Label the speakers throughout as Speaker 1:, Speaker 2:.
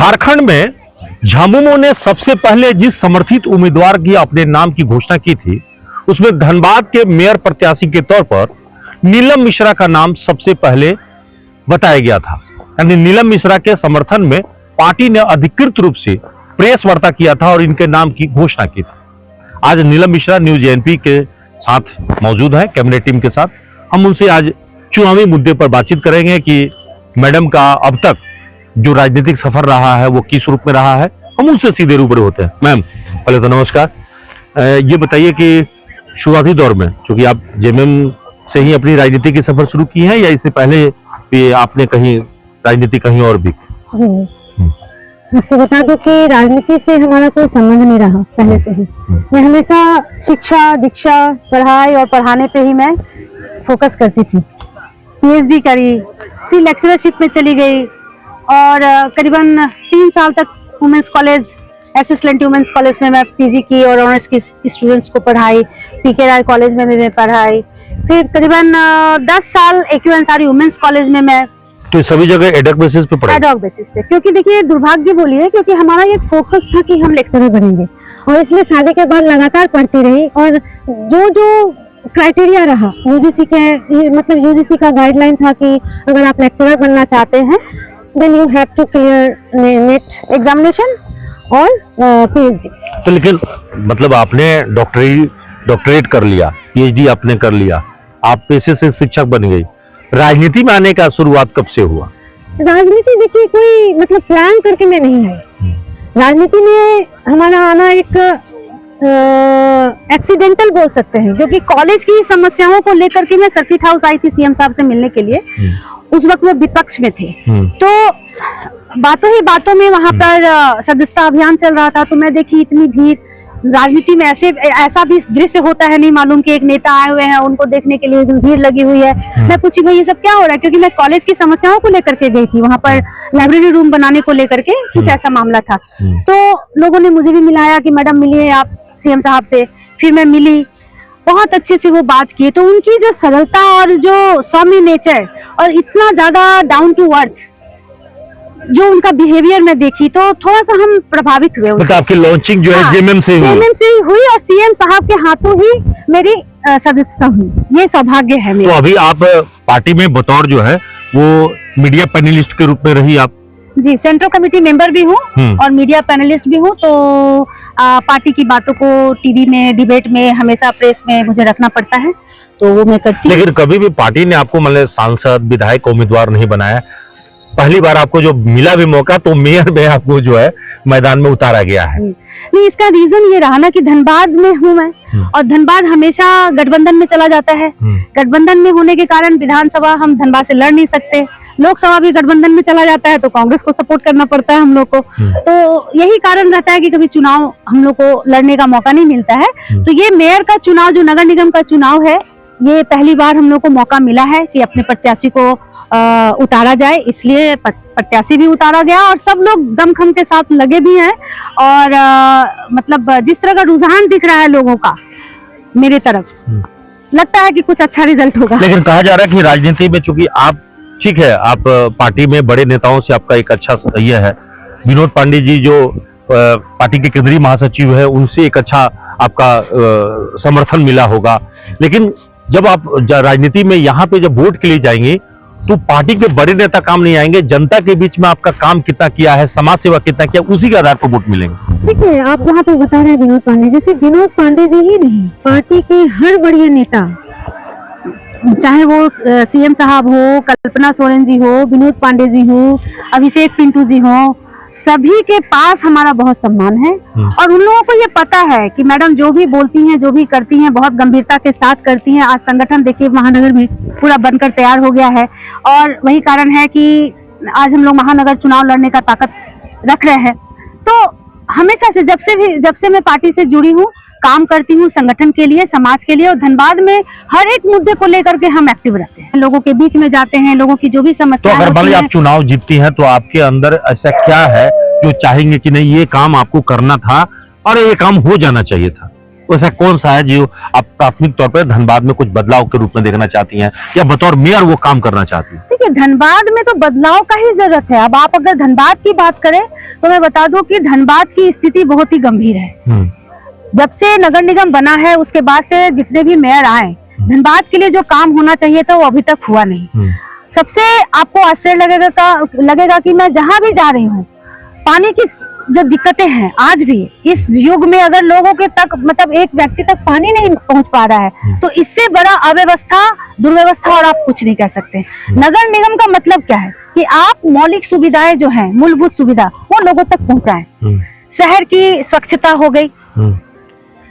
Speaker 1: झारखंड में झामुमो ने सबसे पहले जिस समर्थित उम्मीदवार की अपने नाम की घोषणा की थी, उसमें धनबाद के मेयर प्रत्याशी के तौर पर नीलम मिश्रा का नाम सबसे पहले बताया गया था। यानी नीलम मिश्रा के समर्थन में पार्टी ने अधिकृत रूप से प्रेस वार्ता किया था और इनके नाम की घोषणा की थी। आज नीलम मिश्रा न्यूज एएनपी के साथ मौजूद है, कैबिनेट टीम के साथ। हम उनसे आज चुनावी मुद्दे पर बातचीत करेंगे कि मैडम का अब तक जो राजनीतिक सफर रहा है वो किस रूप में रहा है। हम उनसे सीधे रूबरू होते हैं। मैम, पहले तो नमस्कार। ये बताइए कि शुरुआती दौर में, क्योंकि आप जेएमएम से ही अपनी राजनीति की सफर शुरू की है या इससे पहले भी आपने कहीं राजनीति कहीं और भी?
Speaker 2: आपको बता दूं कि राजनीति से हमारा कोई संबंध नहीं रहा पहले से ही। मैं हमेशा शिक्षा, दीक्षा, पढ़ाई और पढ़ाने पे ही मैं फोकस करती थी। पीएचडी करी, फिर लेक्चरशिप में चली गई और करीबन 3 साल तक women's college, SSLNT women's college में मैं पीजी की और ऑनर्स की स्टूडेंट्स को पढ़ाई। पीके राय कॉलेज में भी मैं पढ़ाई। फिर करीबन 10 साल एक्यू अंसारी वुमेन्स कॉलेज में मैं।
Speaker 1: तो सभी जगह एडॉक बेसिस पे पढ़ाई?
Speaker 2: एडॉक बेसिस पे, क्योंकि देखिए दुर्भाग्य बोलिए, क्योंकि हमारा एक फोकस था कि हम लेक्चरर बनेंगे और इसलिए शादी के बाद लगातार पढ़ती रही। और जो जो क्राइटेरिया रहा यूजीसी के, मतलब यूजीसी का गाइडलाइन था कि अगर आप लेक्चरर बनना चाहते हैं then you have to clear NET examination और पीएचडी।
Speaker 1: तो लेकिन मतलब आपने डॉक्टरेट कर लिया, पीएचडी आपने कर लिया, आप पेशे से शिक्षक बन गई। राजनीति में आने का शुरुआत कब से हुआ?
Speaker 2: राजनीति देखिए कोई मतलब प्लान करके मैं नहीं आई। राजनीति में हमारा आना एक एक्सीडेंटल बोल सकते हैं, क्योंकि कॉलेज की समस्याओं को लेकर के मैं सर्किट हाउस आई थी सीएम साहब से मिलने के लिए। उस वक्त वो विपक्ष में थे, तो बातों ही बातों में वहां पर सदस्यता अभियान चल रहा था। तो मैं देखी इतनी भीड़, राजनीति में ऐसा भी दृश्य होता है नहीं मालूम कि एक नेता आए हुए हैं, उनको देखने के लिए भीड़ लगी हुई है। मैं पूछी भाई ये सब क्या हो रहा है, क्योंकि मैं कॉलेज की समस्याओं को लेकर के गई थी। वहां पर लाइब्रेरी रूम बनाने को लेकर के कुछ ऐसा मामला था। तो लोगों ने मुझे भी मिलाया कि मैडम मिलिए आप सीएम साहब से। फिर मैं मिली, बहुत अच्छे से वो बात की। तो उनकी जो सरलता और जो सौम्य नेचर और इतना ज्यादा डाउन टू अर्थ जो उनका बिहेवियर में देखी, तो थोड़ा सा हम प्रभावित हुए।
Speaker 1: मतलब आपकी लॉन्चिंग जो है जेएमएम से
Speaker 2: हुई और सीएम साहब के हाथों ही मेरी सदस्यता हुई। ये सौभाग्य है मेरा।
Speaker 1: तो अभी आप पार्टी में बतौर जो है वो मीडिया पैनलिस्ट के रूप में रही आप?
Speaker 2: जी, सेंट्रल कमेटी मेंबर भी हूँ और मीडिया पैनलिस्ट भी हूँ। तो पार्टी की बातों को टीवी में, डिबेट में, हमेशा प्रेस में मुझे रखना पड़ता है, तो वो मैं करती हूँ।
Speaker 1: लेकिन कभी भी पार्टी ने आपको मतलब सांसद, विधायक, उम्मीदवार नहीं बनाया। पहली बार आपको जो मिला भी मौका तो मेयर में आपको जो है मैदान में उतारा गया है।
Speaker 2: नहीं, इसका रीजन ये रहा ना कि धनबाद में हूँ मैं, और धनबाद हमेशा गठबंधन में चला जाता है। गठबंधन में होने के कारण विधानसभा हम धनबाद से लड़ नहीं सकते, लोकसभा भी गठबंधन में चला जाता है तो कांग्रेस को सपोर्ट करना पड़ता है हम लोग को। तो यही कारण रहता है कि कभी चुनाव हम लोग को लड़ने का मौका नहीं मिलता है। तो ये मेयर का चुनाव, जो नगर निगम का चुनाव है, ये पहली बार हम लोग को मौका मिला है कि अपने प्रत्याशी को उतारा जाए। इसलिए प्रत्याशी भी उतारा गया और सब लोग दमखम के साथ लगे भी हैं। और मतलब जिस तरह का रुझान दिख रहा है लोगों का मेरे तरफ, लगता है कि कुछ अच्छा रिजल्ट होगा।
Speaker 1: लेकिन कहा जा रहा है कि राजनीति में चूंकि आप ठीक है, आप पार्टी में बड़े नेताओं से आपका एक अच्छा ये है। विनोद पांडे जी जो पार्टी के केंद्रीय महासचिव है, उनसे एक अच्छा आपका समर्थन मिला होगा। लेकिन जब आप राजनीति में यहाँ पे जब वोट के लिए जाएंगे तो पार्टी के बड़े नेता काम नहीं आएंगे। जनता के बीच में आपका काम कितना किया है, समाज सेवा कितना किया, उसी के आधार पर वोट मिलेंगे।
Speaker 2: देखिए, आप जहाँ पे बता रहे हैं विनोद पांडे, जैसे विनोद पांडे जी ही नहीं, पार्टी के हर बड़े नेता, चाहे वो सीएम साहब हो, कल्पना सोरेन जी हो, विनोद पांडे जी हो, अभिषेक पिंटू जी हो, सभी के पास हमारा बहुत सम्मान है। और उन लोगों को ये पता है कि मैडम जो भी बोलती हैं, जो भी करती हैं, बहुत गंभीरता के साथ करती हैं। आज संगठन देखिए महानगर में पूरा बनकर तैयार हो गया है और वही कारण है कि आज हम लोग महानगर चुनाव लड़ने का ताकत रख रहे हैं। तो हमेशा से जब से मैं पार्टी से जुड़ी हूँ, काम करती हूँ संगठन के लिए, समाज के लिए। और धनबाद में हर एक मुद्दे को लेकर के हम एक्टिव रहते हैं, लोगों के बीच में जाते हैं, लोगों की जो भी समस्या।
Speaker 1: तो अगर मान लीजिए आप चुनाव जीतती हैं तो आपके अंदर ऐसा क्या है जो चाहेंगे कि नहीं ये काम आपको करना था और ये काम हो जाना चाहिए था? ऐसा कौन सा है जो आप प्राथमिक तौर पर धनबाद में कुछ बदलाव के रूप में देखना चाहती हैं या बतौर मेयर वो काम करना चाहती हैं?
Speaker 2: देखिए धनबाद में तो बदलाव का ही जरूरत है। अब आप अगर धनबाद की बात करें तो मैं बता दूं कि धनबाद की स्थिति बहुत ही गंभीर है। जब से नगर निगम बना है उसके बाद से जितने भी मेयर आए, धनबाद के लिए जो काम होना चाहिए था वो अभी तक हुआ नहीं। सबसे आपको आश्चर्य लगेगा कि मैं जहां भी जा रही हूँ, पानी की जो दिक्कतें हैं आज भी इस युग में, अगर लोगों के तक मतलब एक व्यक्ति तक पानी नहीं पहुंच पा रहा है तो इससे बड़ा अव्यवस्था, दुर्व्यवस्था और आप कुछ नहीं कह सकते। नगर निगम का मतलब क्या है कि आप मौलिक सुविधाएं जो हैं, मूलभूत सुविधा, वो लोगों तक पहुंचाएं। शहर की स्वच्छता हो गई,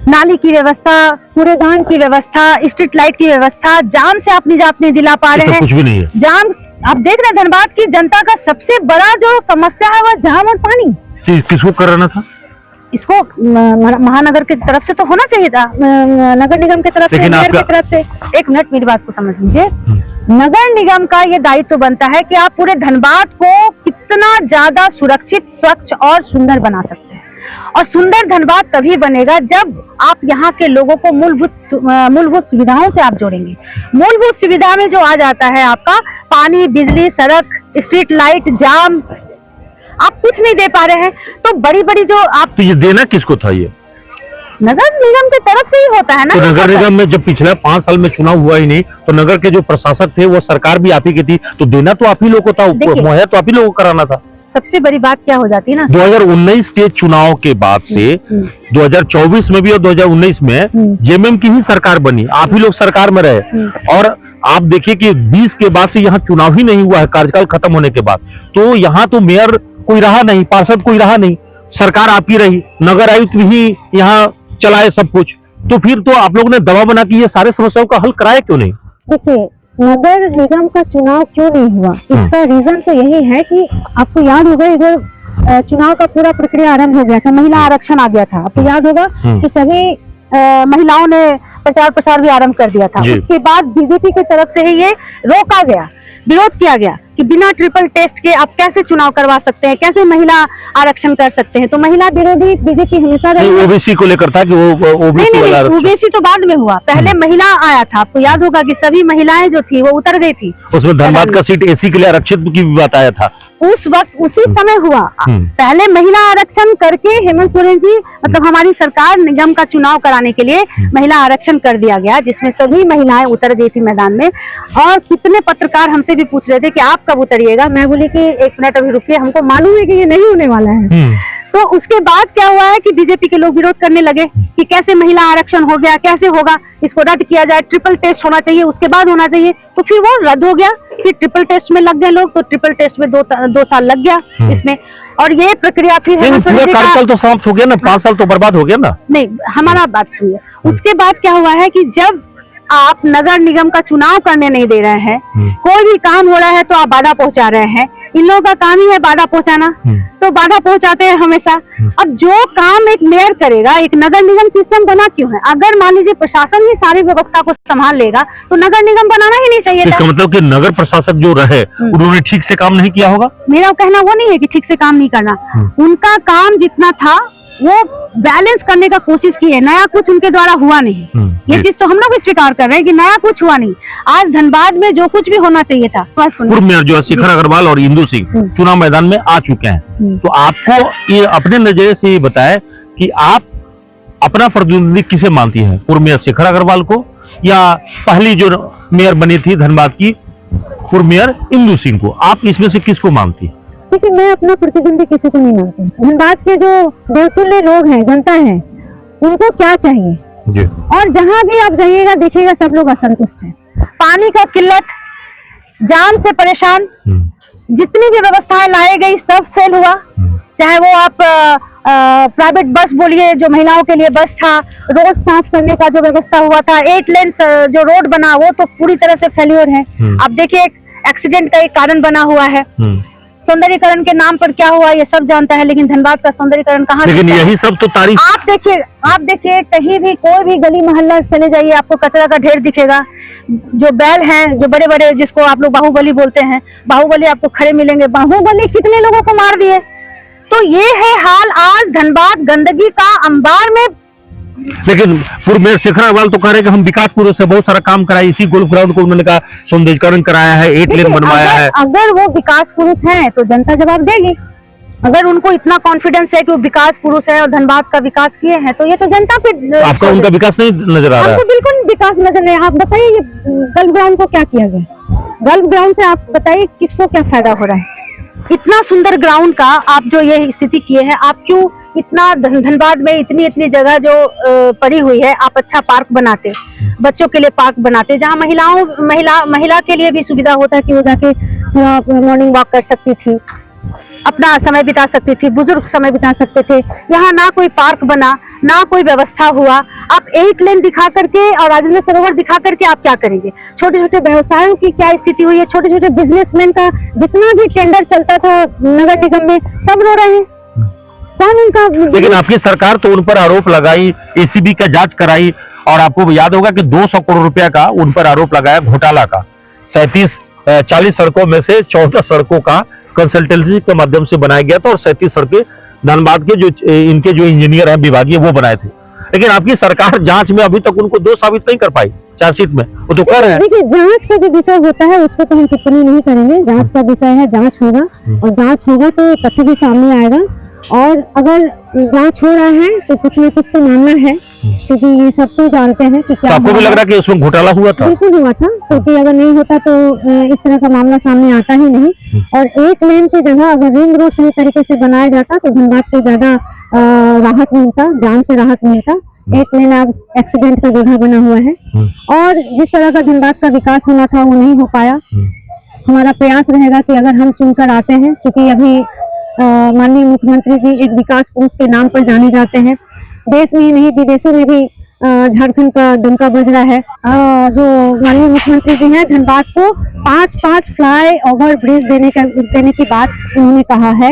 Speaker 2: नाली की व्यवस्था, कूड़ेदान की व्यवस्था, स्ट्रीट लाइट की व्यवस्था, जाम से आप निजात नहीं दिला पा रहे हैं।
Speaker 1: कुछ भी नहीं है।
Speaker 2: जाम, आप देख रहे हैं धनबाद की जनता का सबसे बड़ा जो समस्या है वह जाम और पानी।
Speaker 1: किसको कराना था
Speaker 2: इसको? महानगर की तरफ से तो होना चाहिए था, नगर निगम की तरफ से, मेयर की तरफ से। एक मिनट मेरी बात को समझ लीजिए। नगर निगम का ये दायित्व बनता है कि आप पूरे धनबाद को कितना ज्यादा सुरक्षित, स्वच्छ और सुंदर बना सकते हैं। और सुंदर धनबाद तभी बनेगा जब आप यहाँ के लोगों को मूलभूत सुविधाओं से आप जोड़ेंगे। मूलभूत सुविधा में जो आ जाता है आपका पानी, बिजली, सड़क, स्ट्रीट लाइट, जाम, आप कुछ नहीं दे पा रहे हैं। तो बड़ी बड़ी जो आप,
Speaker 1: तो ये देना किसको था? ये
Speaker 2: नगर निगम की तरफ से ही होता है ना।
Speaker 1: तो नगर निगम में जब पिछले 5 साल में चुनाव हुआ ही नहीं, तो नगर के जो प्रशासक थे वो सरकार भी आप ही की थी, तो देना तो आप ही लोगों को था, मुहैया तो आप ही लोगों को कराना था।
Speaker 2: सबसे बड़ी बात क्या हो जाती है ना,
Speaker 1: 2019 के चुनाव के बाद से 2024 में भी और 2019 में जेएमएम की ही सरकार बनी, आप ही लोग सरकार में रहे। और आप देखिए कि 20 के बाद से यहाँ चुनाव ही नहीं हुआ है, कार्यकाल खत्म होने के बाद। तो यहाँ तो मेयर कोई रहा नहीं, पार्षद कोई रहा नहीं, सरकार आप ही रही, नगर आयुक्त भी यहाँ चलाए सब कुछ। तो फिर तो आप लोगों ने दबाव बना के ये सारे समस्याओं का हल कराया क्यों नहीं?
Speaker 2: देखिए नगर निगम का चुनाव क्यों नहीं हुआ, इसका रीजन तो यही है कि आपको याद होगा इधर चुनाव का पूरा प्रक्रिया आरंभ हो गया था, महिला आरक्षण आ गया था। आपको याद होगा कि सभी महिलाओं ने प्रचार प्रसार भी आरंभ कर दिया था। उसके बाद बीजेपी की तरफ से ही ये रोका गया, विरोध किया गया कि बिना ट्रिपल टेस्ट के आप कैसे चुनाव करवा सकते हैं, कैसे महिला आरक्षण कर सकते हैं। तो महिला विरोधी बीजेपी हमेशा रही।
Speaker 1: ओबीसी को लेकर था कि वो
Speaker 2: ओबीसी तो बाद में हुआ, पहले महिला आया था। आपको याद होगा कि सभी महिलाएं जो थी वो उतर गई थी।
Speaker 1: उसमें धनबाद का सीट एसी के लिए आरक्षित की भी बात आया था
Speaker 2: उस वक्त, उसी समय हुआ। पहले महिला आरक्षण करके हेमंत सोरेन जी, मतलब हमारी सरकार, निगम का चुनाव कराने के लिए महिला आरक्षण कर दिया गया, जिसमें सभी महिलाएं उतर गई थी मैदान में। और कितने पत्रकार हमसे भी पूछ रहे थे कि आप कब उतरिएगा। मैं बोली कि 1 मिनट अभी रुकिए, हमको मालूम है कि ये नहीं होने वाला है। तो उसके बाद क्या हुआ है कि बीजेपी के लोग विरोध करने लगे कि कैसे महिला आरक्षण हो गया, कैसे होगा, इसको रद्द किया जाए, ट्रिपल टेस्ट होना चाहिए, उसके बाद होना चाहिए। तो फिर वो रद्द हो गया, फिर ट्रिपल टेस्ट में लग गए लोग, तो ट्रिपल टेस्ट में 2 साल लग गया इसमें। और ये प्रक्रिया फिर
Speaker 1: कार्यकाल तो समाप्त हो गया ना, 5 साल तो बर्बाद हो गया ना।
Speaker 2: नहीं, हमारा बात सुनिए। उसके बाद क्या हुआ है कि जब आप नगर निगम का चुनाव करने नहीं दे रहे हैं, कोई भी काम हो रहा है तो आप बाधा पहुंचा रहे हैं। इन लोगों का काम ही है बाधा पहुंचाना, तो बाधा पहुंचाते हैं हमेशा। अब जो काम एक मेयर करेगा, एक नगर निगम सिस्टम बना क्यों है? अगर मान लीजिए प्रशासन ही सारी व्यवस्था को संभाल लेगा तो नगर निगम बनाना ही नहीं चाहिए था।
Speaker 1: इसका मतलब कि नगर प्रशासक जो रहे उन्होंने ठीक से काम नहीं किया होगा?
Speaker 2: मेरा कहना वो नहीं है कि ठीक से काम नहीं करना, उनका काम जितना था वो बैलेंस करने का कोशिश की है, नया कुछ उनके द्वारा हुआ नहीं। ये चीज तो हम लोग भी स्वीकार कर रहे हैं कि नया कुछ हुआ नहीं। आज धनबाद में जो कुछ भी होना चाहिए था,
Speaker 1: पूर्व मेयर जो है शिखर अग्रवाल और इंदु सिंह चुनाव मैदान में आ चुके हैं। तो आपको ये अपने नजरिए से ये बताए कि आप अपना प्रतिनिधि किसे मानती है, पूर्व मेयर शिखर अग्रवाल को या पहली जो मेयर बनी थी धनबाद की पूर्व मेयर इंदु सिंह को? आप इसमें से किसको मानती है?
Speaker 2: देखिए मैं अपना प्रतिद्वंदी किसी को नहीं मानती। धनबाद के जो बेकुले लोग हैं, जनता है, उनको क्या चाहिए जी? और जहाँ भी आप जाइएगा देखिएगा सब लोग असंतुष्ट हैं। पानी का किल्लत, जाम से परेशान, जितनी भी व्यवस्थाएं लाई गई सब फेल हुआ। चाहे वो आप प्राइवेट बस बोलिए, जो महिलाओं के लिए बस था, रोड साफ करने का जो व्यवस्था हुआ था, 8 लेन जो रोड बना वो तो पूरी तरह से फेल्योर है। आप देखिए एक्सीडेंट का एक कारण बना हुआ है। सौंदर्यीकरण के नाम पर क्या हुआ ये सब जानता है, लेकिन धनबाद का सौंदर्यीकरण कहाँ?
Speaker 1: लेकिन यही सब तो तारीफ।
Speaker 2: आप देखिए कहीं भी कोई भी गली मोहल्ला चले जाइए, आपको कचरा का ढेर दिखेगा। जो बैल हैं, जो बड़े बड़े, जिसको आप लोग बाहुबली बोलते हैं, बाहुबली आपको खड़े मिलेंगे। बाहुबली कितने लोगों को मार दिए। तो ये है हाल आज धनबाद गंदगी का अंबार में
Speaker 1: लेकिन पूर्व मेयर शेखर अग्रवाल तो कह रहे हैं कि हम विकास पुरुष से बहुत सारा काम कराए, इसी गोल्फ ग्राउंड को उन्होंने कहा सौंदर्यीकरण कराया है, 8 लेन बनवाया है।
Speaker 2: अगर वो विकास पुरुष है तो जनता जवाब देगी। अगर उनको इतना कॉन्फिडेंस है कि वो विकास पुरुष है और धनबाद का विकास किए हैं तो ये तो जनता पे।
Speaker 1: आपका उनका विकास नहीं नजर आ रहा है?
Speaker 2: हमको बिल्कुल विकास नजर नहीं। आप बताइए ये गल्फ ग्राउंड को क्या किया गया? गल्फ ग्राउंड से आप बताइए किसको क्या फायदा हो रहा है? इतना सुंदर ग्राउंड का आप जो ये स्थिति किए हैं, आप क्यों इतना धनबाद में इतनी जगह जो पड़ी हुई है, आप अच्छा पार्क बनाते, बच्चों के लिए पार्क बनाते, जहाँ महिला के लिए भी सुविधा होता है कि वो जाके थोड़ा मॉर्निंग वॉक कर सकती थी, अपना समय बिता सकती थी, बुजुर्ग समय बिता सकते थे। यहाँ ना कोई पार्क बना, ना कोई व्यवस्था हुआ। आप 8 लेन दिखा करके और राजेंद्र सरोवर दिखा करके आप क्या करेंगे? छोटे छोटे व्यवसायों की क्या स्थिति हुई है? छोटे छोटे बिजनेसमैन का जितना भी टेंडर चलता था नगर निगम में, सब रो रहे हैं। कौन उनका?
Speaker 1: लेकिन आपकी सरकार तो उन पर आरोप लगाई, एसीबी का जांच कराई, और आपको याद होगा कि 200 करोड़ रुपया का उन पर आरोप लगाया घोटाला का। 40 सड़कों में से 14 सड़कों का कंसल्टेंसी के माध्यम से बनाया गया था और 37 सड़कें धनबाद के जो इनके जो इंजीनियर हैं विभागीय वो बनाए थे। लेकिन आपकी सरकार जांच में अभी तक उनको दोष साबित नहीं कर पाई, चार्जशीट में वो तो कर रहे हैं।
Speaker 2: देखिए, जांच का जो विषय होता है उस पर तो हम टिप्पणी नहीं करेंगे। जांच का विषय है, जांच होगा और जांच होगा तो तथ्य भी सामने आएगा। और अगर जांच हो रहा है तो कुछ न कुछ तो मामला है, क्योंकि ये सब तो जानते हैं कि क्या।
Speaker 1: तो आपको भी लग रहा है कि उसमें घोटाला हुआ था?
Speaker 2: बिल्कुल हुआ था, क्योंकि अगर नहीं होता तो इस तरह का मामला सामने आता ही नहीं। और 8 लेन की जगह अगर रिंग रोड सही तरीके से बनाया जाता तो धनबाद को ज्यादा राहत मिलता, जान से राहत मिलता। 8 लेन अब एक्सीडेंट का जगह बना हुआ है और जिस तरह का धनबाद का विकास होना था वो नहीं हो पाया। हमारा प्रयास रहेगा कि अगर हम चुनकर आते हैं, क्योंकि अभी माननीय मुख्यमंत्री जी एक विकास पुरुष के नाम पर जाने जाते हैं, देश में ही नहीं विदेशों में भी झारखंड का डंका बज रहा है। जो माननीय मुख्यमंत्री जी हैं, धनबाद को 5 फ्लाई ओवर ब्रिज देने की बात उन्होंने कहा है।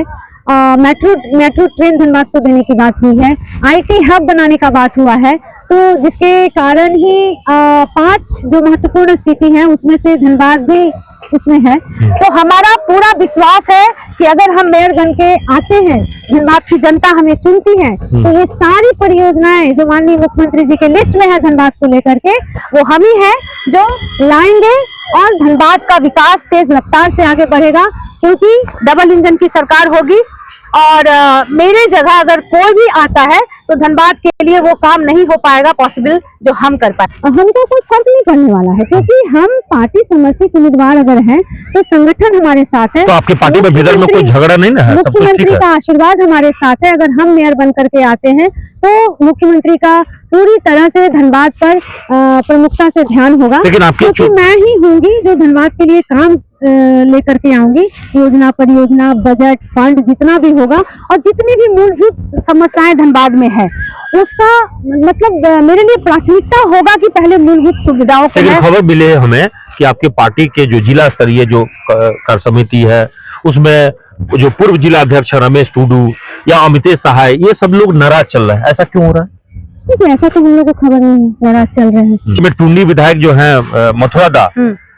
Speaker 2: मेट्रो ट्रेन धनबाद को देने की बात हुई है। IT हब बनाने का बात हुआ है। तो जिसके कारण ही 5 जो महत्वपूर्ण सिटी हैं उसमें से धनबाद भी उसमें है। तो हमारा पूरा विश्वास है कि अगर हम मेयर बन के आते हैं, धनबाद की जनता हमें चुनती है, तो ये सारी परियोजनाएं जो माननीय मुख्यमंत्री जी के लिस्ट में है धनबाद को लेकर के, वो हम ही है जो लाएंगे और धनबाद का विकास तेज रफ्तार से आगे बढ़ेगा। क्योंकि डबल इंजन की सरकार होगी और मेरे जगह अगर कोई भी आता है तो धनबाद के लिए वो काम नहीं हो पाएगा पॉसिबल जो हम कर पाए। हमको कोई फर्क नहीं पड़ने वाला है, क्योंकि हम पार्टी समर्थित उम्मीदवार अगर हैं तो संगठन हमारे साथ है।
Speaker 1: तो आपकी पार्टी में भीतर में कोई झगड़ा नहीं ना है?
Speaker 2: मुख्यमंत्री का आशीर्वाद हमारे साथ है। अगर हम मेयर बन करके आते हैं तो मुख्यमंत्री का पूरी तरह से धनबाद पर प्रमुखता से ध्यान होगा।
Speaker 1: लेकिन
Speaker 2: क्योंकि मैं ही होंगी जो धनबाद के लिए काम लेकर के आऊंगी। योजना, परियोजना, बजट, फंड जितना भी होगा और जितनी भी मूलभूत समस्याएं धनबाद में है उसका मतलब मेरे लिए प्राथमिकता होगा कि पहले मूलभूत सुविधाओं को।
Speaker 1: लेकिन खबर मिले हमें कि आपके पार्टी के जो जिला स्तरीय जो कार्य समिति है उसमें जो पूर्व जिला अध्यक्ष रमेश टूडू या अमितेश सहाय, ये सब लोग नाराज चल रहे हैं, ऐसा क्यों हो रहा है?
Speaker 2: देखिए, ऐसा तो हम लोग को खबर नहीं है, नाराज चल रहे हैं।
Speaker 1: टुंडी विधायक जो है मथुरा दा,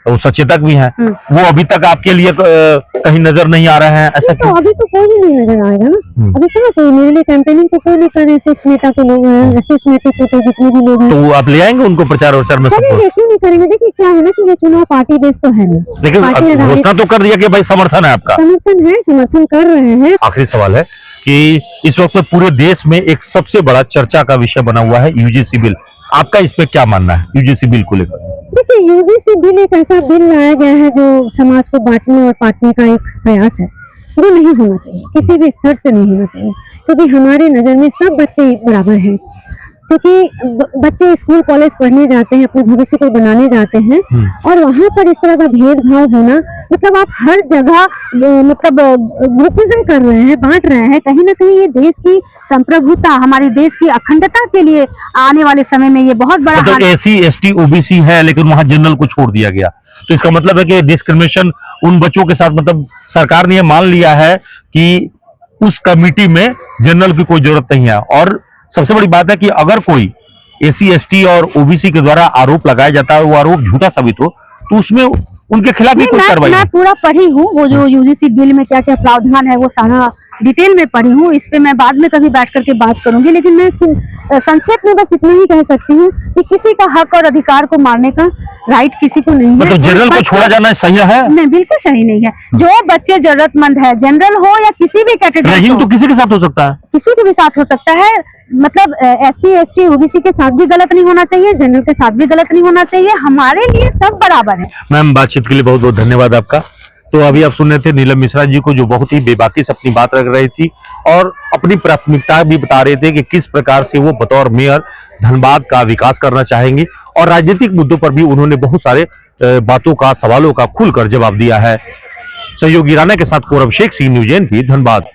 Speaker 1: वो सचेतक भी हैं, वो अभी तक आपके लिए कहीं नजर नहीं आ रहे हैं, ऐसा क्यों?
Speaker 2: तो अभी तो कोई नहीं नजर आएगा ना। अभी कहाँ कोई मेरे लिए कैंपेनिंग तो कोई नहीं कर रहे। शीर्ष नेता के लोग हैं, शीर्ष नेतृत्व के जितने भी लोग हैं।
Speaker 1: तो आप ले आएंगे उनको प्रचार वचार में?
Speaker 2: करेंगे, क्यों नहीं करेंगे। देखिए क्या है ना कि ये चुनाव पार्टी बेस तो है ना,
Speaker 1: लेकिन घोषणा तो कर दिया कि भाई समर्थन है आपका।
Speaker 2: समर्थन है, समर्थन कर रहे हैं।
Speaker 1: आखिरी सवाल है कि इस वक्त में पूरे देश में एक सबसे बड़ा चर्चा का विषय बना हुआ है यूजीसी बिल, आपका इस पे क्या मानना है यूजीसी बिल को लेकर?
Speaker 2: देखिए, यूजीसी बिल एक ऐसा बिल लाया गया है जो समाज को बांटने और काटने का एक प्रयास है। वो नहीं होना चाहिए, किसी भी स्तर से नहीं होना चाहिए, क्योंकि हमारे नजर में सब बच्चे बराबर हैं। क्योंकि बच्चे स्कूल कॉलेज पढ़ने जाते हैं, अपने भविष्य को बनाने जाते हैं और वहां पर इस तरह का भेदभाव होना, मतलब आप हर जगह मतलब ग्रुपिज्म कर रहे हैं, बांट रहे हैं। कहीं ना कहीं ये देश की संप्रभुता, हमारे देश की अखंडता के लिए आने वाले समय में ये बहुत बड़ा
Speaker 1: मतलब SC ST OBC है लेकिन वहां जनरल को छोड़ दिया गया, तो इसका मतलब है कि डिस्क्रिमिनेशन उन बच्चों के साथ, मतलब सरकार ने ये मान लिया है कि उस कमिटी में जनरल की कोई जरूरत नहीं है। और सबसे बड़ी बात है कि अगर कोई SC ST और OBC के द्वारा आरोप लगाया जाता है, वो आरोप झूठा साबित हो, तो उसमें उनके खिलाफ भी कोई कार्रवाई।
Speaker 2: मैं पूरा पढ़ी हूँ, वो जो यूजीसी बिल में क्या क्या प्रावधान है वो सारा डिटेल में पढ़ी हूँ, इस पे मैं बाद में कभी बैठ करके बात करूंगी, लेकिन मैं संक्षेप में बस इतना ही कह सकती हूँ कि किसी का हक और अधिकार को मारने का राइट किसी को नहीं है।
Speaker 1: मतलब जनरल को छोड़ा जाना सही है? नहीं,
Speaker 2: बिल्कुल सही नहीं है। जो बच्चे जरूरतमंद है, जनरल हो या किसी भी कैटेगरी,
Speaker 1: रैगिंग तो किसी के साथ हो सकता है,
Speaker 2: किसी के भी साथ हो सकता है। मतलब SC ST OBC के साथ भी गलत नहीं होना चाहिए, जनरल के साथ भी गलत नहीं होना चाहिए। हमारे लिए सब बराबर है।
Speaker 1: मैम, बातचीत के लिए बहुत बहुत धन्यवाद आपका। तो अभी आप सुन रहे थे नीलम मिश्रा जी को, जो बहुत ही बेबाकी से अपनी बात रख रही थी और अपनी प्राथमिकता भी बता रहे थे कि किस प्रकार से वो बतौर मेयर धनबाद का विकास करना चाहेंगे, और राजनीतिक मुद्दों पर भी उन्होंने बहुत सारे बातों का, सवालों का खुलकर जवाब दिया है। सहयोगी राणा के साथ कौरव शेख, सी न्यूज़ 18 धनबाद।